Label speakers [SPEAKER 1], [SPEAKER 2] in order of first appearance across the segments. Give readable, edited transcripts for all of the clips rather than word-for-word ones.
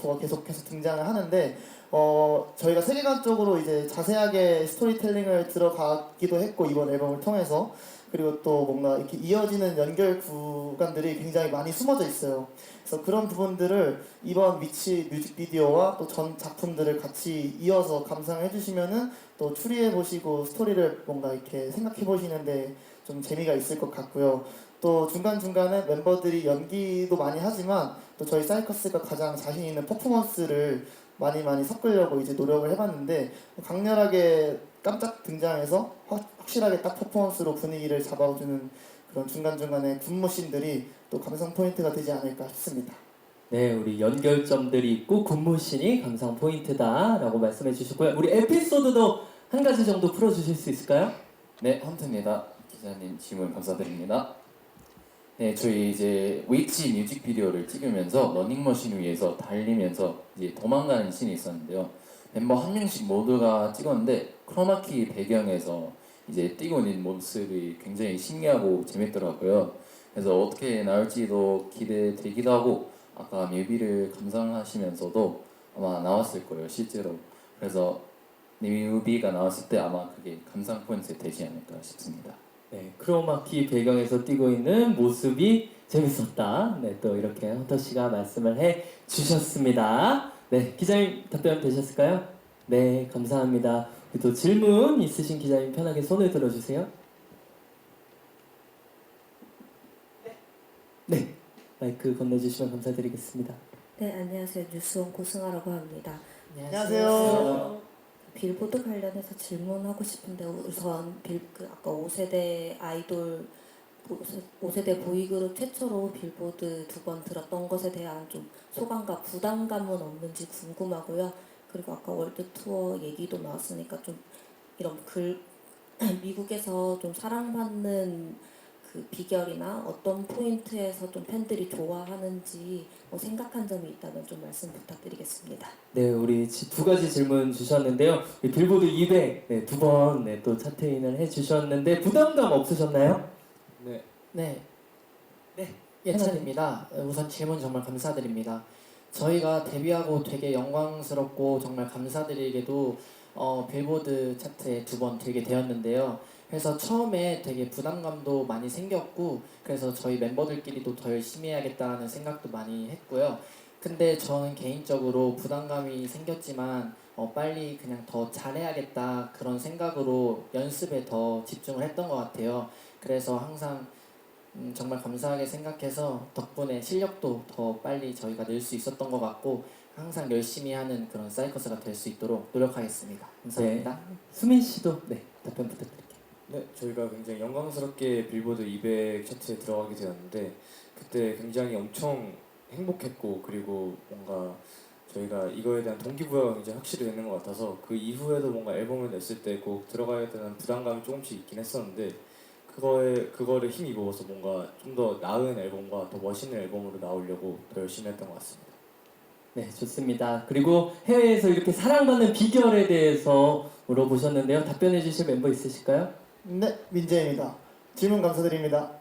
[SPEAKER 1] 워커가 계속해서 등장을 하는데 저희가 세계관적으로 이제 자세하게 스토리텔링을 들어가기도 했고 이번 앨범을 통해서 그리고 또 뭔가 이렇게 이어지는 연결 구간들이 굉장히 많이 숨어져 있어요. 그래서 그런 부분들을 이번 위치 뮤직비디오와 또 전 작품들을 같이 이어서 감상해 주시면은 또 추리해 보시고 스토리를 뭔가 이렇게 생각해 보시는데 좀 재미가 있을 것 같고요. 또 중간중간에 멤버들이 연기도 많이 하지만 또 저희 사이커스가 가장 자신 있는 퍼포먼스를 많이 섞으려고 이제 노력을 해봤는데 강렬하게 깜짝 등장해서 확실하게 딱 퍼포먼스로 분위기를 잡아주는 그런 중간중간에 군무씬들이 또 감성 포인트가 되지 않을까 싶습니다.
[SPEAKER 2] 네, 우리 연결점들이 있고 군무신이 감상 포인트다라고 말씀해 주셨고요. 우리 에피소드도 한 가지 정도 풀어주실 수 있을까요?
[SPEAKER 3] 네, 헌트입니다. 기자님 질문 감사드립니다. 네, 저희 이제 위치 뮤직비디오를 찍으면서 러닝머신 위에서 달리면서 이제 도망가는 씬이 있었는데요. 멤버 한 명씩 모두가 찍었는데 크로마키 배경에서 이제 뛰고 있는 모습이 굉장히 신기하고 재밌더라고요. 그래서 어떻게 나올지도 기대되기도 하고 아까 뮤비를 감상하시면서도 아마 나왔을 거예요, 실제로. 그래서 뮤비가 나왔을 때 아마 그게 감상 포인트 되지 않을까 싶습니다.
[SPEAKER 2] 네, 크로마키 배경에서 뛰고 있는 모습이 재밌었다. 네, 또 이렇게 헌터 씨가 말씀을 해 주셨습니다. 네, 기자님 답변 되셨을까요? 네, 감사합니다. 또 질문 있으신 기자님 편하게 손을 들어주세요. 네, 마이크 건네주시면 감사드리겠습니다.
[SPEAKER 4] 네, 안녕하세요. 뉴스원 고승아라고 합니다.
[SPEAKER 1] 안녕하세요.
[SPEAKER 4] 빌보드 관련해서 질문하고 싶은데 우선 아까 5세대 아이돌 5세대 보이그룹 최초로 빌보드 2번 들었던 것에 대한 좀 소감과 부담감은 없는지 궁금하고요. 그리고 아까 월드 투어 얘기도 나왔으니까 좀 이런 미국에서 좀 사랑받는 그 비결이나 어떤 포인트에서 좀 팬들이 좋아하는지 생각한 점이 있다면 좀 말씀 부탁드리겠습니다.
[SPEAKER 2] 네, 우리 두 가지 질문 주셨는데요. 빌보드 200 네, 두 번 네, 또 차트인을 해주셨는데 부담감 없으셨나요?
[SPEAKER 5] 네, 예찬입니다. 우선 질문 정말 감사드립니다. 저희가 데뷔하고 되게 영광스럽고 정말 감사드리게도 빌보드 차트에 2번 들게 되었는데요. 그래서 처음에 되게 부담감도 많이 생겼고 그래서 저희 멤버들끼리도 더 열심히 해야겠다는 생각도 많이 했고요. 근데 저는 개인적으로 부담감이 생겼지만 빨리 그냥 더 잘해야겠다 그런 생각으로 연습에 더 집중을 했던 것 같아요. 그래서 항상 정말 감사하게 생각해서 덕분에 실력도 더 빨리 저희가 늘 수 있었던 것 같고 항상 열심히 하는 그런 사이커스가 될 수 있도록 노력하겠습니다. 감사합니다.
[SPEAKER 2] 수민 씨도 네, 답변 부탁드릴게요.
[SPEAKER 6] 네, 저희가 굉장히 영광스럽게 빌보드 200 차트에 들어가게 되었는데 그때 굉장히 엄청 행복했고 그리고 뭔가 저희가 이거에 대한 동기부여가 굉장히 확실히 되는 것 같아서 그 이후에도 뭔가 앨범을 냈을 때 꼭 들어가야 되는 부담감이 조금씩 있긴 했었는데 그거를 힘입어서 뭔가 좀 더 나은 앨범과 더 멋있는 앨범으로 나오려고 더 열심히 했던 것 같습니다.
[SPEAKER 2] 네, 좋습니다. 그리고 해외에서 이렇게 사랑받는 비결에 대해서 물어보셨는데요. 답변해 주실 멤버 있으실까요?
[SPEAKER 1] 네, 민재입니다. 질문 감사드립니다.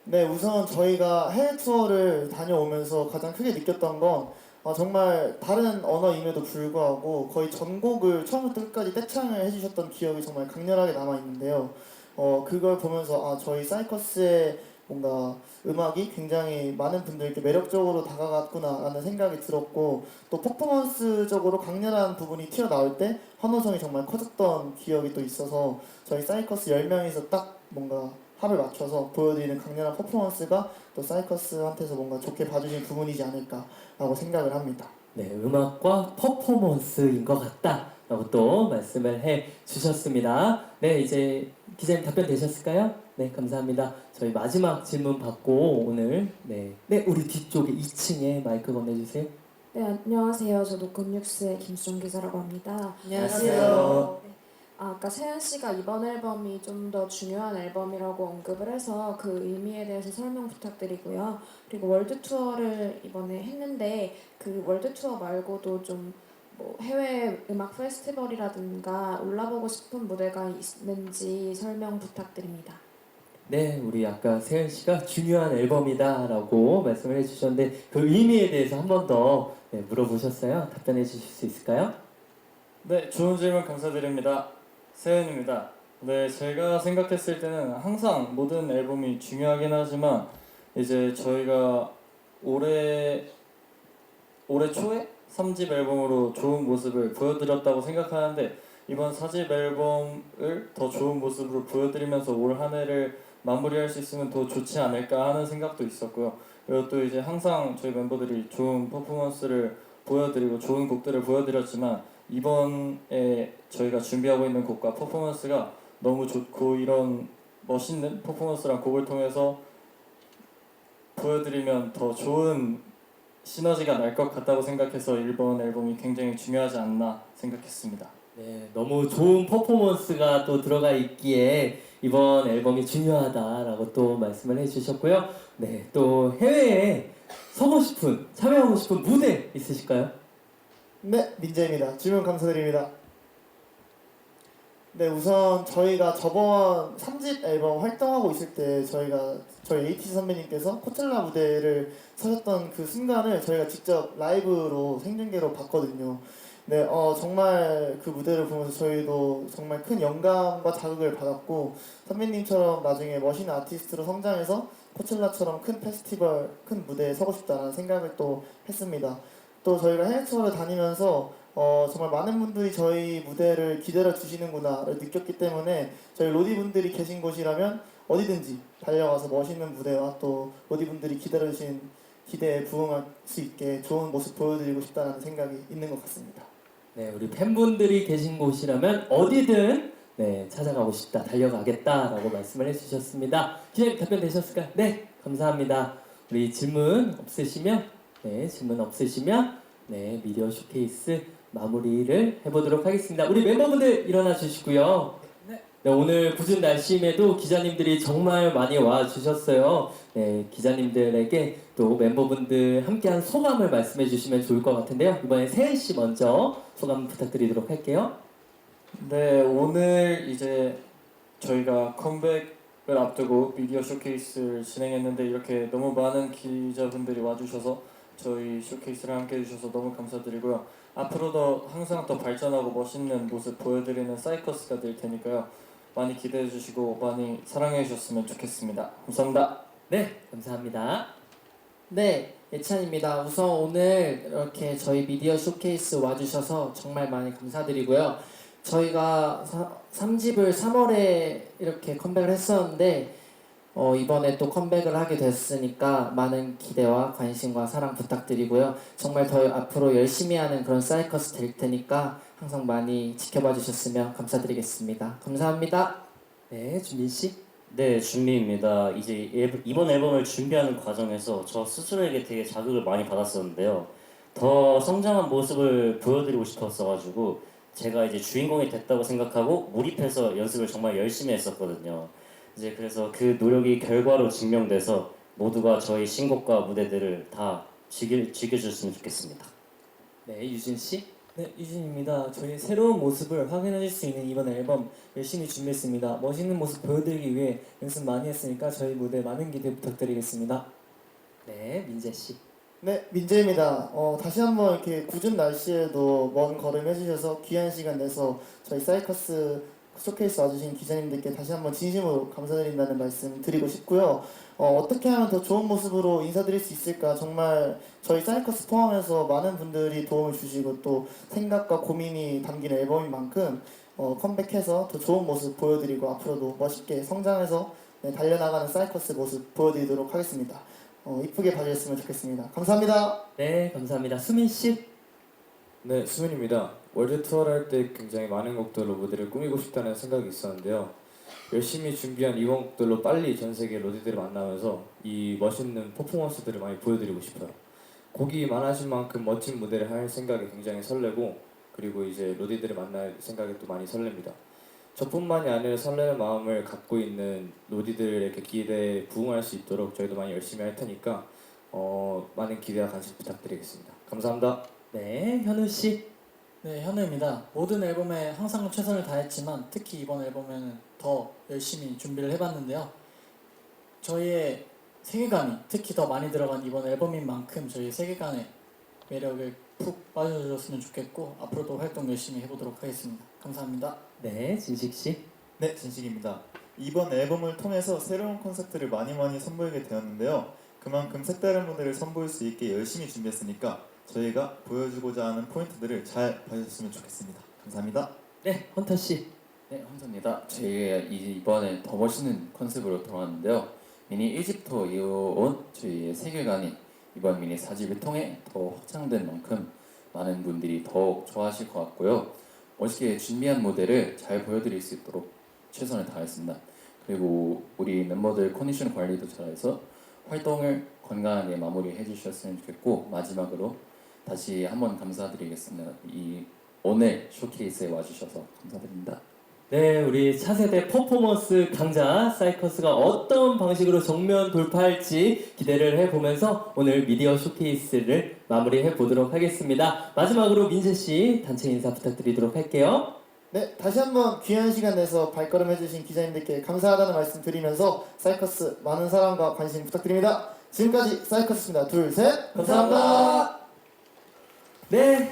[SPEAKER 1] 네, 우선 저희가 해외 투어를 다녀오면서 가장 크게 느꼈던 건 정말 다른 언어임에도 불구하고 거의 전곡을 처음부터 끝까지 떼창을 해주셨던 기억이 정말 강렬하게 남아있는데요. 그걸 보면서 저희 사이커스의 뭔가 음악이 굉장히 많은 분들께 매력적으로 다가갔구나라는 생각이 들었고 또 퍼포먼스적으로 강렬한 부분이 튀어나올 때 환호성이 정말 커졌던 기억이 또 있어서 저희 사이커스 10명이서 딱 뭔가 합을 맞춰서 보여드리는 강렬한 퍼포먼스가 또 사이커스한테서 뭔가 좋게 봐주신 부분이지 않을까라고 생각을 합니다.
[SPEAKER 2] 네, 음악과 퍼포먼스인 것 같다라고 또 말씀을 해 주셨습니다. 네, 이제 기자님 답변 되셨을까요? 네, 감사합니다. 저희 마지막 질문 받고 오늘 네, 우리 뒤쪽에 2층에 마이크 건네주세요.
[SPEAKER 7] 네, 안녕하세요. 저도 굿뉴스의 김수정 기자라고 합니다.
[SPEAKER 1] 안녕하세요.
[SPEAKER 7] 네. 아까 세연 씨가 이번 앨범이 좀 더 중요한 앨범이라고 언급을 해서 그 의미에 대해서 설명 부탁드리고요. 그리고 월드 투어를 이번에 했는데 그 월드 투어 말고도 좀 뭐 해외 음악 페스티벌이라든가 올라보고 싶은 무대가 있는지 설명 부탁드립니다.
[SPEAKER 2] 네, 우리 아까 세은 씨가 중요한 앨범이다라고 말씀을 해주셨는데 그 의미에 대해서 한 번 더 물어보셨어요. 답변해 주실 수 있을까요?
[SPEAKER 8] 네, 좋은 질문 감사드립니다. 세은입니다. 네, 제가 생각했을 때는 항상 모든 앨범이 중요하긴 하지만 이제 저희가 올해 초에 3집 앨범으로 좋은 모습을 보여드렸다고 생각하는데 이번 4집 앨범을 더 좋은 모습으로 보여드리면서 올 한 해를 마무리할 수 있으면 더 좋지 않을까 하는 생각도 있었고요. 그리고 또 이제 항상 저희 멤버들이 좋은 퍼포먼스를 보여드리고 좋은 곡들을 보여드렸지만 이번에 저희가 준비하고 있는 곡과 퍼포먼스가 너무 좋고 이런 멋있는 퍼포먼스랑 곡을 통해서 보여드리면 더 좋은 시너지가 날 것 같다고 생각해서 이번 앨범이 굉장히 중요하지 않나 생각했습니다.
[SPEAKER 2] 네, 너무 좋은 퍼포먼스가 또 들어가 있기에 이번 앨범이 중요하다라고 또 말씀을 해주셨고요. 네, 또 해외에 서고 싶은, 참여하고 싶은 무대 있으실까요?
[SPEAKER 1] 네, 민재입니다. 질문 감사드립니다. 네, 우선 저희가 저번 3집 앨범 활동하고 있을 때 저희 에이티즈 선배님께서 코첼라 무대를 서셨던 그 순간을 저희가 직접 라이브로 생중계로 봤거든요. 네, 정말 그 무대를 보면서 저희도 정말 큰 영감과 자극을 받았고 선배님처럼 나중에 멋있는 아티스트로 성장해서 코첼라처럼 큰 페스티벌, 큰 무대에 서고 싶다는 생각을 또 했습니다. 또 저희가 해외 투어를 다니면서 정말 많은 분들이 저희 무대를 기다려 주시는구나를 느꼈기 때문에 저희 로디 분들이 계신 곳이라면 어디든지 달려가서 멋있는 무대와 또 로디 분들이 기다려 주신 기대에 부응할 수 있게 좋은 모습 보여드리고 싶다는 생각이 있는 것 같습니다.
[SPEAKER 2] 네, 우리 팬분들이 계신 곳이라면 어디든 찾아가고 싶다, 달려가겠다라고 말씀을 해주셨습니다. 기자님 답변 되셨을까요? 네, 감사합니다. 우리 질문 없으시면 미디어 쇼케이스 마무리를 해보도록 하겠습니다. 우리 멤버분들 일어나 주시고요. 네, 오늘 궂은 날씨임에도 기자님들이 정말 많이 와 주셨어요. 네, 기자님들에게 또 멤버분들 함께한 소감을 말씀해 주시면 좋을 것 같은데요. 이번에 세은 씨 먼저 소감 부탁드리도록 할게요.
[SPEAKER 8] 네, 오늘 이제 저희가 컴백을 앞두고 미디어 쇼케이스를 진행했는데 이렇게 너무 많은 기자분들이 와주셔서 저희 쇼케이스를 함께 해주셔서 너무 감사드리고요. 앞으로도 항상 더 발전하고 멋있는 모습 보여드리는 사이커스가 될 테니까요. 많이 기대해 주시고 많이 사랑해 주셨으면 좋겠습니다. 감사합니다.
[SPEAKER 2] 네, 감사합니다.
[SPEAKER 5] 네, 예찬입니다. 우선 오늘 이렇게 저희 미디어 쇼케이스 와주셔서 정말 많이 감사드리고요. 저희가 3집을 3월에 이렇게 컴백을 했었는데 이번에 또 컴백을 하게 됐으니까 많은 기대와 관심과 사랑 부탁드리고요. 정말 더 앞으로 열심히 하는 그런 사이커스 될 테니까 항상 많이 지켜봐 주셨으면 감사드리겠습니다. 감사합니다.
[SPEAKER 2] 네, 준민 씨.
[SPEAKER 9] 네, 준비입니다. 이제 이번 앨범을 준비하는 과정에서 저 스스로에게 되게 자극을 많이 받았었는데요. 더 성장한 모습을 보여드리고 싶었어가지고 제가 이제 주인공이 됐다고 생각하고 몰입해서 연습을 정말 열심히 했었거든요. 이제 그래서 그 노력이 결과로 증명돼서 모두가 저희 신곡과 무대들을 다 즐겨주셨으면 좋겠습니다.
[SPEAKER 2] 네, 유진 씨.
[SPEAKER 10] 네, 유진입니다. 저희 새로운 모습을 확인하실 수 있는 이번 앨범 열심히 준비했습니다. 멋있는 모습 보여드리기 위해 연습 많이 했으니까 저희 무대 많은 기대 부탁드리겠습니다.
[SPEAKER 2] 네, 민재 씨.
[SPEAKER 1] 네, 민재입니다. 다시 한번 이렇게 궂은 날씨에도 먼 걸음 해주셔서 귀한 시간 내서 저희 사이커스 쇼케이스 와주신 기자님들께 다시 한번 진심으로 감사드린다는 말씀 드리고 싶고요. 어떻게 하면 더 좋은 모습으로 인사드릴 수 있을까 정말 저희 사이커스 포함해서 많은 분들이 도움을 주시고 또 생각과 고민이 담긴 앨범인 만큼 컴백해서 더 좋은 모습 보여드리고 앞으로도 멋있게 성장해서 달려나가는 사이커스 모습 보여드리도록 하겠습니다. 이쁘게 봐주셨으면 좋겠습니다. 감사합니다.
[SPEAKER 2] 네, 감사합니다. 수민 씨.
[SPEAKER 6] 네, 수민입니다. 월드 투어를 할 때 굉장히 많은 곡들로 무대를 꾸미고 싶다는 생각이 있었는데요. 열심히 준비한 이번 곡들로 빨리 전 세계 로디들을 만나면서 이 멋있는 퍼포먼스들을 많이 보여드리고 싶어요. 곡이 많아진 만큼 멋진 무대를 할 생각에 굉장히 설레고 그리고 이제 로디들을 만날 생각에 또 많이 설렙니다. 저뿐만이 아니라 설레는 마음을 갖고 있는 로디들에게 기대에 부응할 수 있도록 저희도 많이 열심히 할 테니까 많은 기대와 관심 부탁드리겠습니다. 감사합니다.
[SPEAKER 2] 네, 현우 씨.
[SPEAKER 10] 네, 현우입니다. 모든 앨범에 항상 최선을 다했지만 특히 이번 앨범에는 더 열심히 준비를 해봤는데요.
[SPEAKER 5] 저희의 세계관이 특히 더 많이 들어간 이번 앨범인 만큼 저희 세계관의 매력을 푹 빠져주셨으면 좋겠고 앞으로도 활동 열심히 해보도록 하겠습니다. 감사합니다.
[SPEAKER 2] 네, 진식 씨.
[SPEAKER 11] 네, 진식입니다. 이번 앨범을 통해서 새로운 콘셉트를 많이 선보이게 되었는데요. 그만큼 색다른 무대를 선보일 수 있게 열심히 준비했으니까 저희가 보여주고자 하는 포인트들을 잘 봐주셨으면 좋겠습니다. 감사합니다.
[SPEAKER 2] 네, 헌터 씨.
[SPEAKER 3] 네, 헌터입니다. 저희가 이번에 더 멋있는 컨셉으로 돌아왔는데요. 미니 1집부터 이어온 저희의 세계관이 이번 미니 4집을 통해 더 확장된 만큼 많은 분들이 더욱 좋아하실 것 같고요. 멋있게 준비한 무대를 잘 보여드릴 수 있도록 최선을 다하겠습니다. 그리고 우리 멤버들 컨디션 관리도 잘해서 활동을 건강하게 마무리해 주셨으면 좋겠고, 마지막으로 다시 한번 감사드리겠습니다. 오늘 쇼케이스에 와주셔서 감사드립니다.
[SPEAKER 2] 네, 우리 차세대 퍼포먼스 강자 사이커스가 어떤 방식으로 정면 돌파할지 기대를 해보면서 오늘 미디어 쇼케이스를 마무리해 보도록 하겠습니다. 마지막으로 민재 씨 단체 인사 부탁드리도록 할게요.
[SPEAKER 1] 네, 다시 한번 귀한 시간 내서 발걸음해주신 기자님들께 감사하다는 말씀 드리면서 사이커스 많은 사랑과 관심 부탁드립니다. 지금까지 사이커스입니다. 둘, 셋, 감사합니다.
[SPEAKER 2] 네,